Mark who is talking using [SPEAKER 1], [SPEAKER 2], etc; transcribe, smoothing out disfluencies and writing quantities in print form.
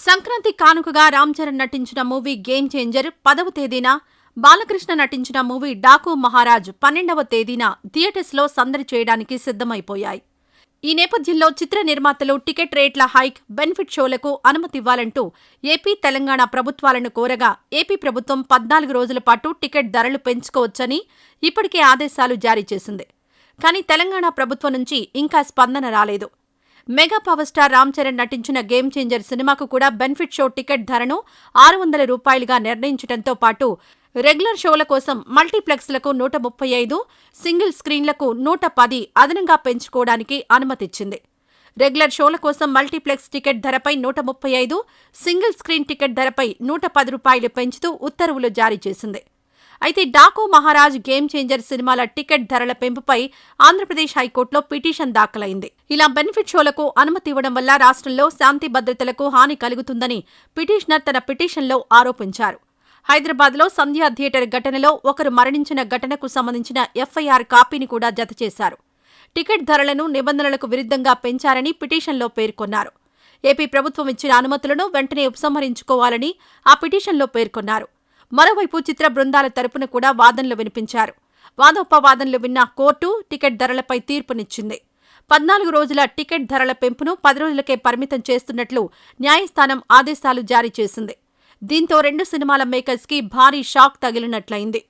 [SPEAKER 1] సంక్రాంతి కానుకగా రామ్ చరణ్ నటించిన movie game changer 10వ తేదీన, బాలకృష్ణ నటించిన మూవీ డాకు మహారాజ్ 12వ తేదీన థియేటర్స్లో సందడి చేయడానికి సిద్ధమైపోయాయి. ఈ నేపథ్యంలో చిత్ర నిర్మాతలు టికెట్ రేట్ల హైక్, బెనిఫిట్ షోలకు అనుమతివ్వాలంటూ ఏపీ, తెలంగాణ ప్రభుత్వాలను కోరగా ఏపీ ప్రభుత్వం 14 రోజుల పాటు టికెట్ ధరలు పెంచుకోవచ్చని ఇప్పటికే ఆదేశాలు జారీ చేసింది. కానీ తెలంగాణ ప్రభుత్వం నుంచి ఇంకా స్పందన రాలేదు. Mega power star Ram Charan నటించిన గేమ్ చేంజర్ సినిమాకు కూడా బెనిఫిట్ షో టికెట్ ధరను 600 రూపాయలుగా నిర్ణయించడంతో పాటు రెగ్యులర్ షోల కోసం మల్టీప్లెక్స్లకు 135, సింగిల్ స్క్రీన్లకు 110 అదనంగా పెంచుకోవడానికి అనుమతిచ్చింది. రెగ్యులర్ షోల కోసం మల్టీప్లెక్స్ టికెట్ ధరపై 135, సింగిల్ స్క్రీన్ టికెట్ ధరపై 110 రూపాయలు పెంచుతూ ఉత్తర్వులు జారీ చేసింది. అయితే డాకు మహారాజ్, గేమ్ చేంజర్ సినిమాల టికెట్ ధరల పెంపుపై ఆంధ్రప్రదేశ్ హైకోర్టులో పిటిషన్ దాఖలైంది. ఇలా బెనిఫిట్ షోలకు అనుమతి ఇవ్వడం వల్ల రాష్ట్రంలో శాంతి భద్రతలకు హాని కలుగుతుందని పిటిషనర్ తన పిటిషన్లో ఆరోపించారు. హైదరాబాద్లో సంధ్యా థియేటర్ ఘటనలో ఒకరు మరణించిన ఘటనకు సంబంధించిన ఎఫ్ఐఆర్ కాపీని కూడా జతచేశారు. టికెట్ ధరలను నిబంధనలకు విరుద్ధంగా పెంచారని పిటిషన్లో పేర్కొన్నారు. ఏపీ ప్రభుత్వం ఇచ్చిన అనుమతులను వెంటనే ఉపసంహరించుకోవాలని ఆ పిటిషన్లో పేర్కొన్నారు. మరోవైపు చిత్ర బృందాల తరపున కూడా వాదనలు వినిపించారు. వాదోపవాదనలు విన్న కోర్టు టికెట్ ధరలపై తీర్పునిచ్చింది. 14 రోజుల టికెట్ ధరల పెంపును 10 రోజులకే పరిమితం చేస్తున్నట్లు న్యాయస్థానం ఆదేశాలు జారీ చేసింది. దీంతో 2 సినిమాల మేకర్స్కి భారీ షాక్ తగిలినట్లయింది.